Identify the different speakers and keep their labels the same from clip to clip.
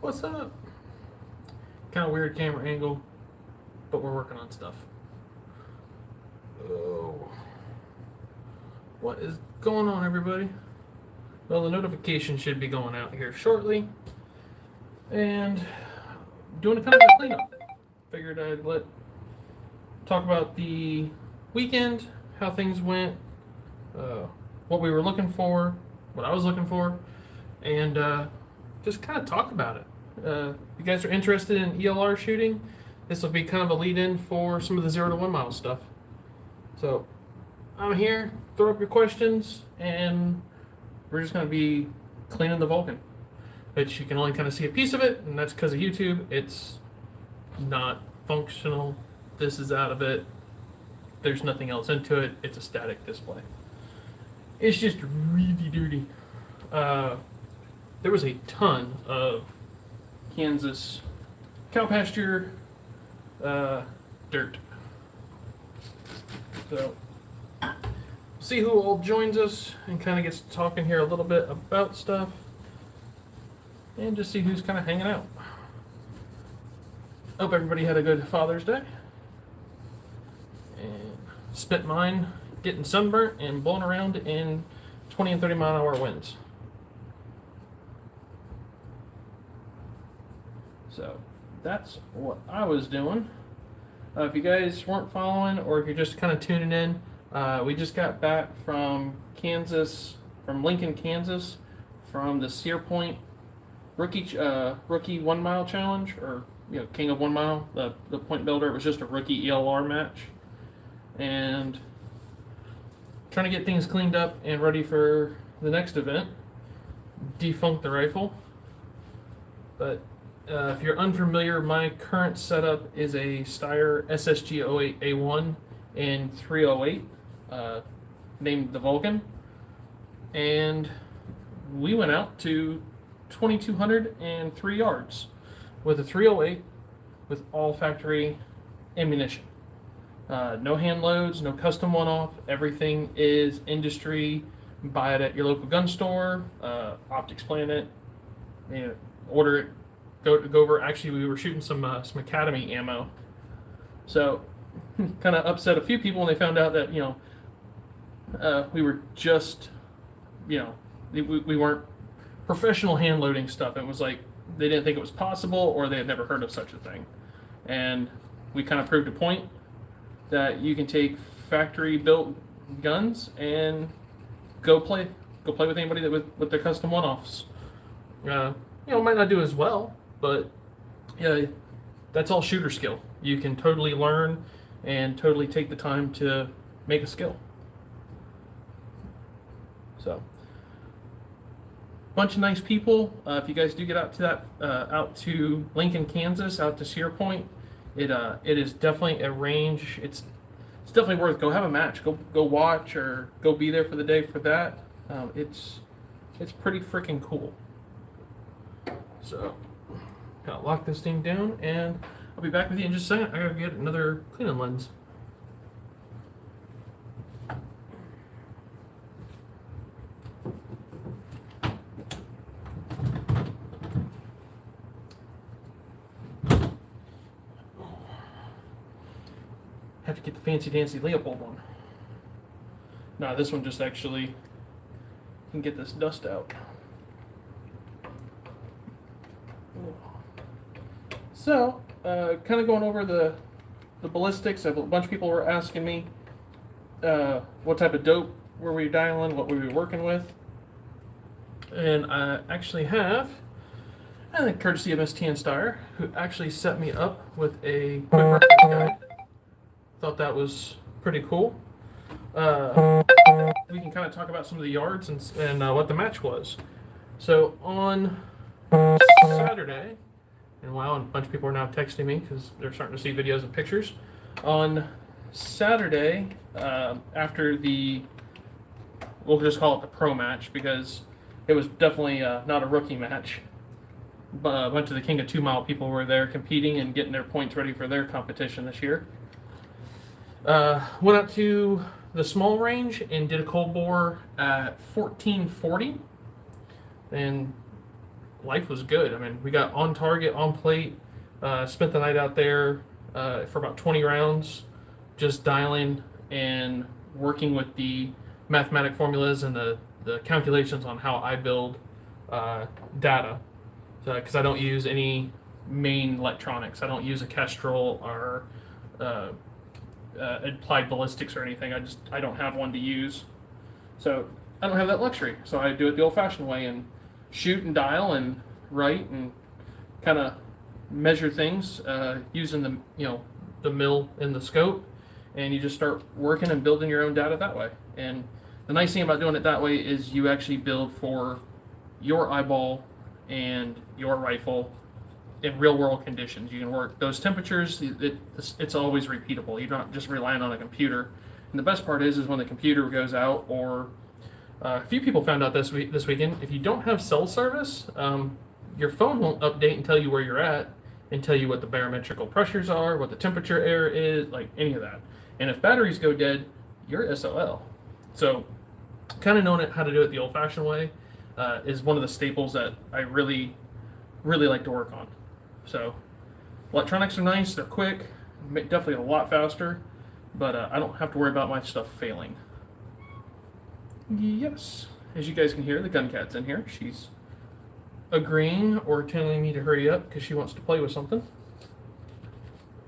Speaker 1: What's up? Kind of weird camera angle, but we're working on stuff. Oh. What is going on, everybody? Well, the notification should be going out here shortly. And doing a kind of a cleanup. Figured I'd talk about the weekend, how things went, what we were looking for, what I was looking for, and just kind of talk about it. If you guys are interested in ELR shooting, this will be kind of a lead-in for some of the 0 to 1 mile stuff. So I'm here, throw up your questions, and we're just going to be cleaning the Vulcan. Which you can only kind of see a piece of it, and that's because of YouTube. It's not functional. This is out of it. There's nothing else into it. It's a static display. It's just really dirty. There was a ton of Kansas cow pasture dirt. So, see who all joins us and kind of gets talking here a little bit about stuff. And just see who's kind of hanging out. Hope everybody had a good Father's Day. And spent mine getting sunburnt and blowing around in 20 and 30 mile an hour winds. So that's what I was doing. If you guys weren't following, or if you're just kind of tuning in, we just got back from Kansas, from Lincoln, Kansas, from the Steyr Point rookie 1 mile challenge, or King of 1 mile, the point builder. It was just a rookie ELR match, and trying to get things cleaned up and ready for the next event, defunct the rifle. But if you're unfamiliar, my current setup is a Steyr SSG 08A1 in 308, named the Vulcan, and we went out to 2,203 yards with a 308 with all factory ammunition. No hand loads, no custom one-off. Everything is industry. Buy it at your local gun store. Optics Planet. Order it. Go over. Actually, we were shooting some Academy ammo. So, kind of upset a few people when they found out that we were just we weren't professional hand loading stuff. It was like they didn't think it was possible, or they had never heard of such a thing. And we kind of proved a point that you can take factory built guns and go play with anybody that with their custom one-offs. Might not do as well, but that's all shooter skill. You can totally learn and totally take the time to make a skill. So, bunch of nice people. If you guys do get out to out to Lincoln, Kansas, out to Steyr Point, it is definitely a range. It's definitely worth. Go have a match. Go watch, or go be there for the day for that. It's pretty freaking cool. So, gotta lock this thing down, and I'll be back with you in just a second. I gotta get another cleaning lens. Have to get the fancy dancy Leopold one. No, this one just actually can get this dust out. So, kind of going over the ballistics. A bunch of people were asking me what type of dope were we dialing, what were we working with, and I actually have, I think, courtesy of Miss TnSteyr, who actually set me up with a quick reference guide. Thought that was pretty cool. We can kind of talk about some of the yards and what the match was. So on Saturday, and wow, a bunch of people are now texting me because they're starting to see videos and pictures. On Saturday, after we'll just call it the pro match, because it was definitely not a rookie match. But a bunch of the King of 2 Mile people were there competing and getting their points ready for their competition this year. Went out to the small range and did a cold bore at 1440, and life was good. I mean, we got on target, on plate, spent the night out there for about 20 rounds, just dialing and working with the mathematic formulas and the calculations on how I build data. Because I don't use any main electronics. I don't use a Kestrel or applied ballistics or anything. I don't have one to use. So I don't have that luxury. So I do it the old-fashioned way and shoot and dial and write and kind of measure things using the mill and the scope, and you just start working and building your own data that way. And the nice thing about doing it that way is you actually build for your eyeball and your rifle in real world conditions. You can work those temperatures. It's always repeatable. You're not just relying on a computer. And the best part is when the computer goes out, or a few people found out this weekend, if you don't have cell service, your phone won't update and tell you where you're at and tell you what the barometrical pressures are, what the temperature error is, like any of that. And if batteries go dead, you're SOL. So kind of knowing how to do it the old-fashioned way is one of the staples that I really, really like to work on. So electronics are nice, they're quick, definitely a lot faster, but I don't have to worry about my stuff failing. Yes, as you guys can hear, the gun cat's in here. She's agreeing or telling me to hurry up because she wants to play with something.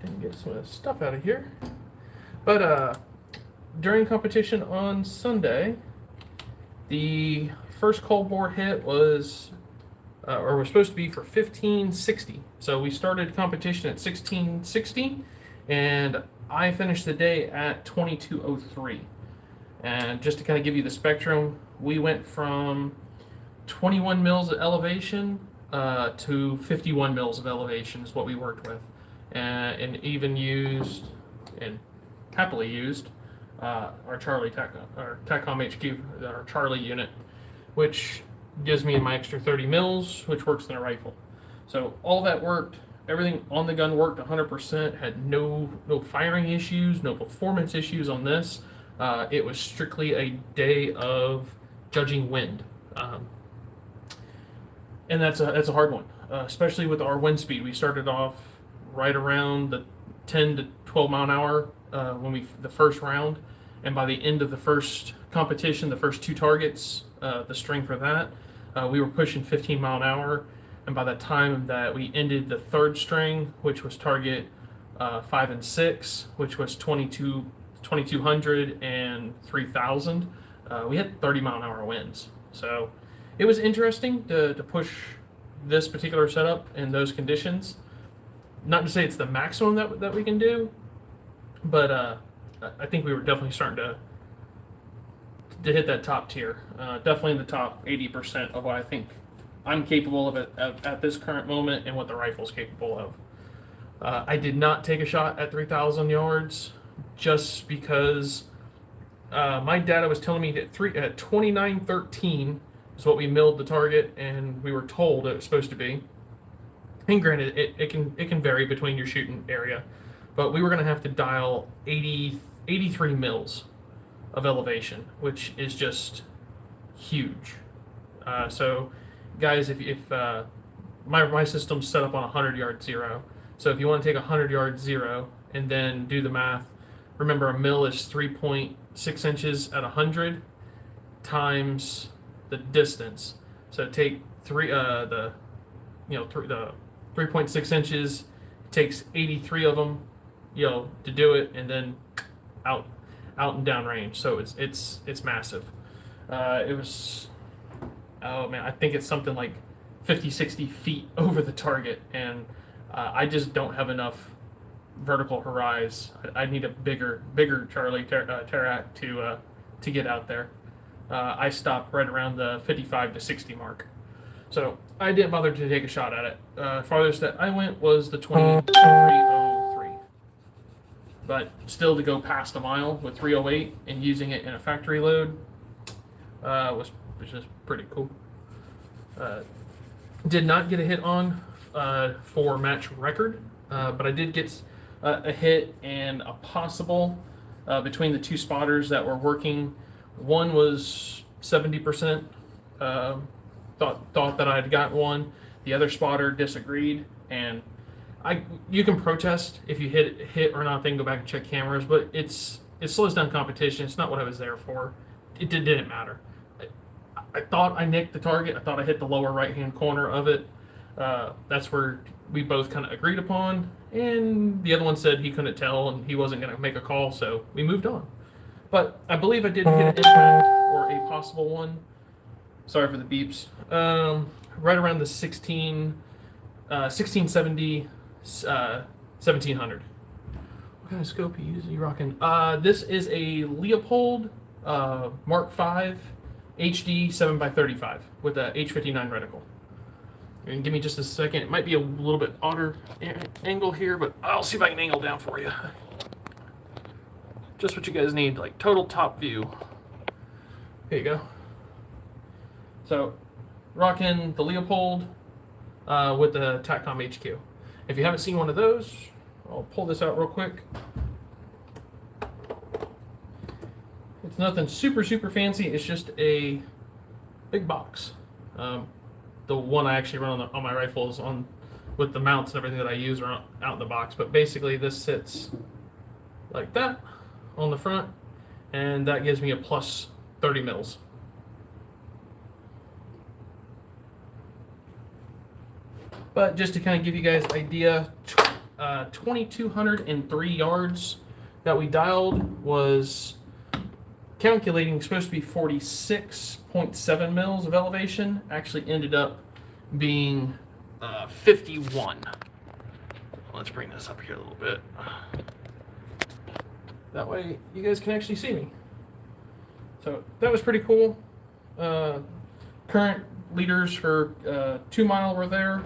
Speaker 1: And get some of the stuff out of here. But during competition on Sunday, the first cold bore hit was supposed to be for 1560. So we started competition at 1660, and I finished the day at 2203. And just to kind of give you the spectrum, we went from 21 mils of elevation to 51 mils of elevation is what we worked with, and even used and happily used our Charlie TACCOM HQ, our Charlie unit, which gives me my extra 30 mils, which works in a rifle. So all that worked. Everything on the gun worked 100%. Had no firing issues, no performance issues on this. It was strictly a day of judging wind. And that's a hard one, especially with our wind speed. We started off right around the 10 to 12 mile an hour the first round, and by the end of the first competition, the first two targets, the string for that, we were pushing 15 mile an hour. And by the time that we ended the third string, which was target 5 and 6, which was 2200 and 3000, we had 30 mile an hour winds. So it was interesting to push this particular setup in those conditions. Not to say it's the maximum that we can do, but I think we were definitely starting to hit that top tier. Definitely in the top 80% of what I think I'm capable of at this current moment and what the rifle's capable of. I did not take a shot at 3,000 yards just because my data was telling me that at 2913 is what we milled the target, and we were told it was supposed to be. And granted, it can vary between your shooting area, but we were going to have to dial 83 mils of elevation, which is just huge. So, guys, if my system's set up on 100-yard zero, so if you want to take 100-yard zero and then do the math, remember a mil is 3.6 inches at 100 times the distance. So take the 3.6 inches, it takes 83 of them, to do it, and then out and down range. So it's massive. It was, oh man, I think it's something like 50-60 feet over the target, and I just don't have enough vertical horizon. I need a bigger Charlie Terac to get out there. I stopped right around the 55 to 60 mark. So I didn't bother to take a shot at it. Farthest that I went was the 2303. But still, to go past a mile with 308 and using it in a factory load was just pretty cool. Did not get a hit on for match record, but I did get a hit and a possible between the two spotters that were working. One was 70%, thought that I had gotten one. The other spotter disagreed, and you can protest if you hit or not, then go back and check cameras, but it slows down competition. It's not what I was there for. It didn't matter. I thought I nicked the target. I thought I hit the lower right-hand corner of it. That's where we both kind of agreed upon, and the other one said he couldn't tell and he wasn't going to make a call, so we moved on. But I believe I did hit an impact or a possible one. Sorry for the beeps. Right around the 1670, 1700. What kind of scope are you usually rocking? This is a Leopold Mark V HD 7x35 with a H59 reticle. And give me just a second. It might be a little bit odder angle here, but I'll see if I can angle down for you. Just what you guys need, like total top view. Here you go. So, rocking the Leopold with the TACCOM HQ. If you haven't seen one of those, I'll pull this out real quick. It's nothing super fancy. It's just a big box. The one I actually run on my rifles with the mounts and everything that I use are out in the box. But basically, this sits like that on the front, and that gives me a plus 30 mils. But just to kind of give you guys an idea, 2,203 yards that we dialed was calculating supposed to be 46.7 mils of elevation. Actually ended up being 51. Let's bring this up here a little bit. That way you guys can actually see me. So that was pretty cool. Current leaders for 2 mile were there.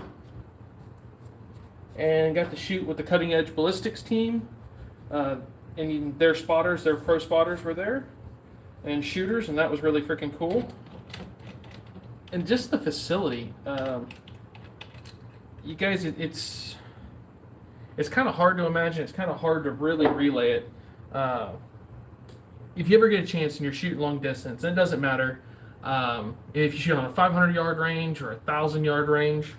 Speaker 1: And got to shoot with the Cutting Edge Ballistics team. And their spotters, their pro spotters were there. And shooters, and that was really freaking cool. And just the facility. You guys, it's kind of hard to imagine. It's kind of hard to really relay it. If you ever get a chance and you're shooting long distance, it doesn't matter if you shoot on a 500-yard range or a 1,000-yard range,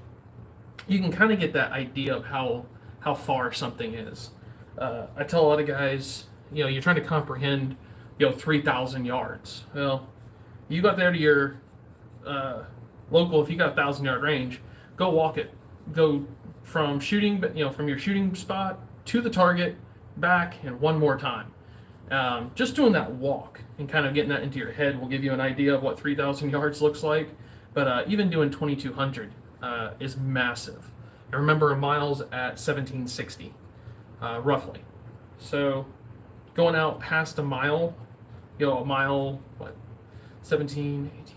Speaker 1: you can kind of get that idea of how far something is. I tell a lot of guys, you're trying to comprehend, 3,000 yards. Well, you got there to your local, if you got a 1,000-yard range, go walk it. Go from shooting, from your shooting spot to the target, back, and one more time. Just doing that walk and kind of getting that into your head will give you an idea of what 3,000 yards looks like. But even doing 2,200 is massive. I remember a mile's at 1,760, roughly. So going out past a mile, a mile, 17, 18, 19,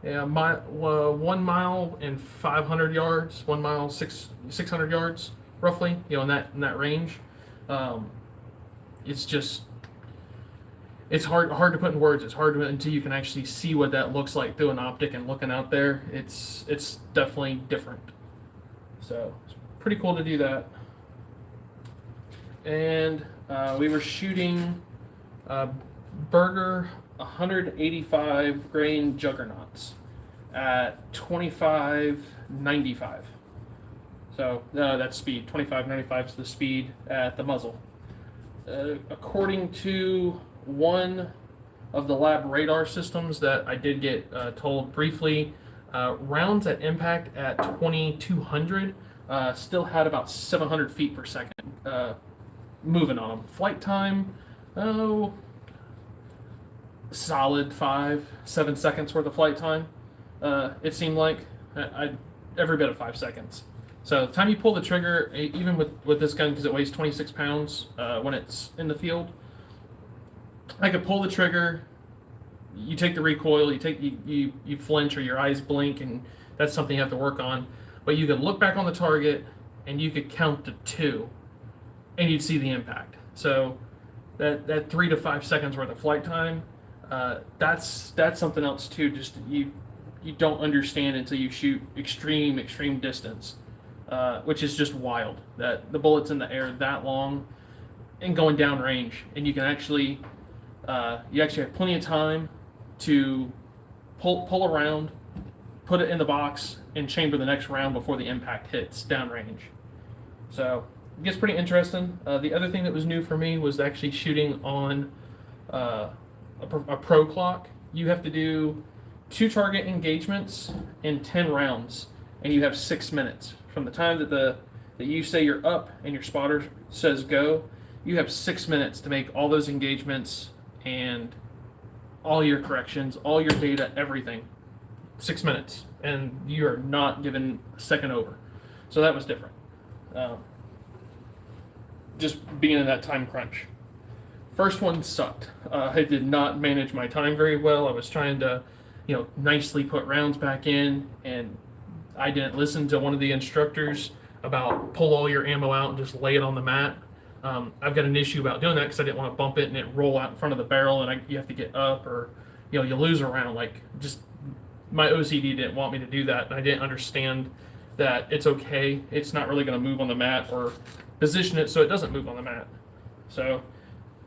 Speaker 1: 20. Yeah, 1 mile and 500 yards, 1 mile, 600 yards, roughly, in that range. It's hard to put in words. It's hard until you can actually see what that looks like through an optic and looking out there. It's definitely different. So it's pretty cool to do that. And we were shooting Berger 185 grain juggernauts at 25.95. So that's speed. 25.95 is the speed at the muzzle. According to one of the lab radar systems that I did get told briefly, rounds at impact at 2,200 still had about 700 feet per second moving on them. Flight time, solid 5-7 seconds worth of flight time. It seemed like every bit of 5 seconds. So the time you pull the trigger, even with this gun, because it weighs 26 pounds when it's in the field, I could pull the trigger. You take the recoil, you flinch or your eyes blink, and that's something you have to work on. But you could look back on the target and you could count to 2, and you'd see the impact. So that 3 to 5 seconds worth of flight time, that's something else too. Just you don't understand until you shoot extreme distance, which is just wild. That the bullet's in the air that long and going down range, and you can actually you actually have plenty of time to pull around, put it in the box and chamber the next round before the impact hits downrange. So it gets pretty interesting. The other thing that was new for me was actually shooting on a pro clock. You have to do 2 target engagements in 10 rounds, and you have 6 minutes from the time that you say you're up and your spotter says go. You have 6 minutes to make all those engagements and all your corrections, all your data, everything. 6 minutes, and you are not given a second over. So that was different. Just being in that time crunch. First one sucked. I did not manage my time very well. I was trying to, nicely put rounds back in, and I didn't listen to one of the instructors about pull all your ammo out and just lay it on the mat. I've got an issue about doing that because I didn't want to bump it and it roll out in front of the barrel, and you have to get up, or you lose a round. Just my OCD didn't want me to do that, and I didn't understand that it's okay. It's not really going to move on the mat, or position it so it doesn't move on the mat. So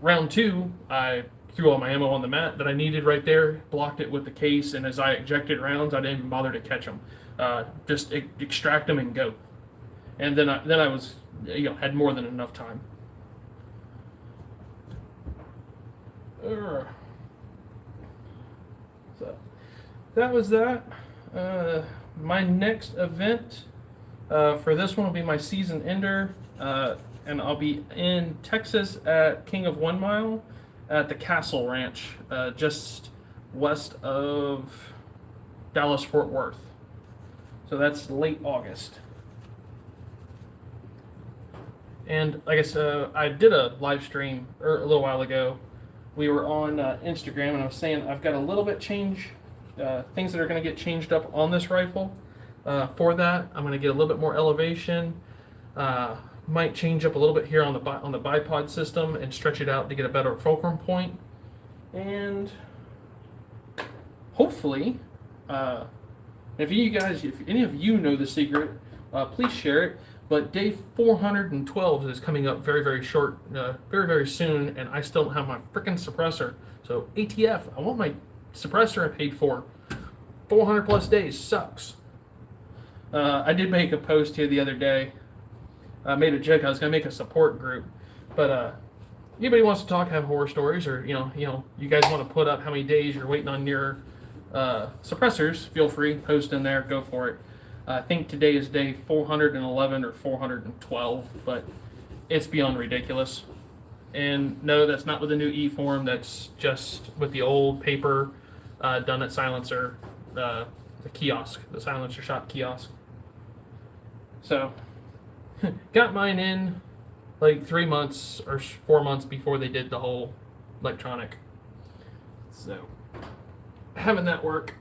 Speaker 1: round 2, I threw all my ammo on the mat that I needed right there, blocked it with the case, and as I ejected rounds, I didn't even bother to catch them. Just extract them and go. And then I was, had more than enough time. So that was that. My next event for this one will be my season ender, and I'll be in Texas at King of 1 Mile at the Castle Ranch, just west of Dallas Fort Worth. So that's late August. And like I said, I did a live stream a little while ago. We were on Instagram, and I was saying I've got a little bit things that are going to get changed up on this rifle. For that, I'm going to get a little bit more elevation. Might change up a little bit here on the bipod system and stretch it out to get a better fulcrum point. And hopefully, if any of you know the secret, please share it. But day 412 is coming up very, very short, very, very soon, and I still don't have my freaking suppressor. So ATF, I want my suppressor I paid for. 400 plus days sucks. I did make a post here the other day. I made a joke. I was gonna make a support group, but anybody wants to talk, have horror stories, or you guys want to put up how many days you're waiting on your suppressors, feel free, post in there, go for it. I think today is day 411 or 412, but it's beyond ridiculous. And no, that's not with the new E-form. That's just with the old paper done at silencer, the kiosk, the silencer shop kiosk. So, got mine in like 3 months or 4 months before they did the whole electronic. So, having that work.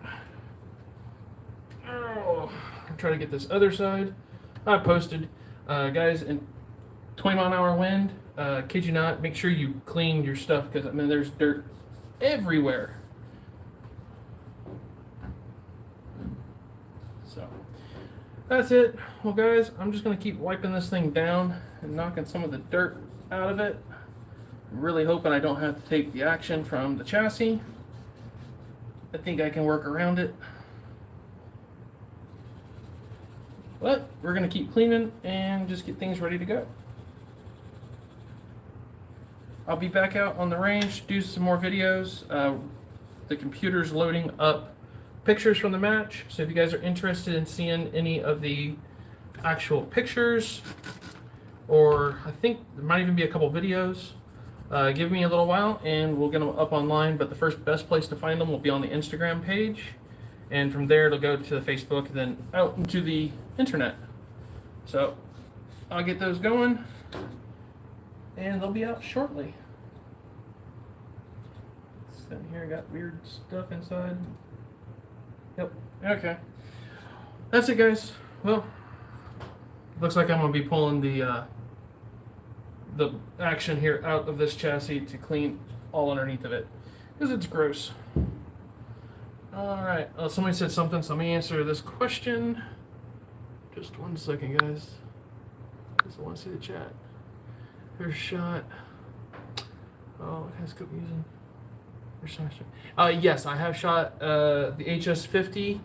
Speaker 1: Oh, I'm trying to get this other side. I posted, guys, in 20-mile-an-hour wind. Kid you not, make sure you clean your stuff because there's dirt everywhere. So that's it. Well, guys, I'm just gonna keep wiping this thing down and knocking some of the dirt out of it. I'm really hoping I don't have to take the action from the chassis. I think I can work around it. But we're gonna keep cleaning and just get things ready to go. I'll be back out on the range, do some more videos. The computer's loading up pictures from the match, so if you guys are interested in seeing any of the actual pictures, or I think there might even be a couple videos, give me a little while and we'll get them up online. But the best place to find them will be on the Instagram page, and from there it'll go to the Facebook and then out into the internet. So I'll get those going and they'll be out shortly. Sitting here, got weird stuff inside. Yep. Okay. That's it, guys. Well, looks like I'm gonna be pulling the action here out of this chassis to clean all underneath of it because it's gross. All right. Somebody said something, so let me answer this question. Just 1 second, guys. I want to see the chat. Here's shot. Oh, what kind of scope are you using? Yes, I have shot the HS50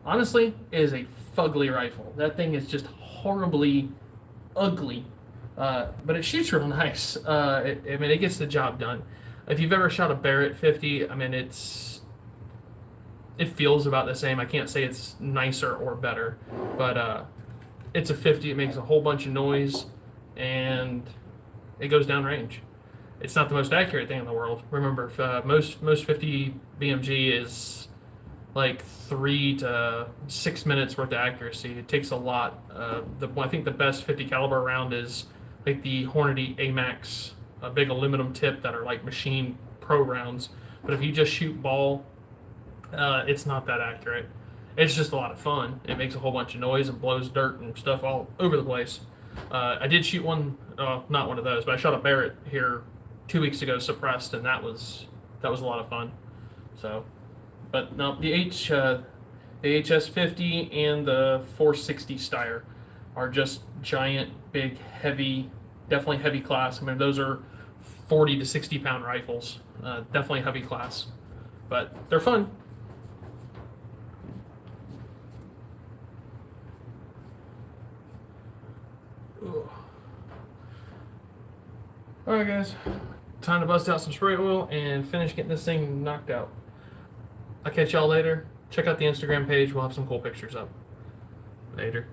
Speaker 1: Honestly, it is a fugly rifle. That thing is just horribly ugly, but it shoots real nice. I mean, it gets the job done. If you've ever shot a Barrett 50, I mean, it feels about the same. I can't say it's nicer or better, but it's a 50. It makes a whole bunch of noise, and it goes down range. It's not the most accurate thing in the world. Remember, most 50 BMG is like 3 to 6 minutes worth of accuracy. It takes a lot. I think the best 50 caliber round is like the Hornady AMAX, a big aluminum tip that are like machine pro rounds. But if you just shoot ball, it's not that accurate. It's just a lot of fun. It makes a whole bunch of noise and blows dirt and stuff all over the place. I did shoot one, not one of those, but I shot a Barrett here 2 weeks ago, suppressed, and that was a lot of fun. So, but no, the HS50 and the 460 Steyr are just giant, big, heavy, definitely heavy class. I mean, those are 40 to 60 pound rifles, definitely heavy class, but they're fun. Alright guys, time to bust out some spray oil and finish getting this thing knocked out. I'll catch y'all later. Check out the Instagram page, we'll have some cool pictures up. Later.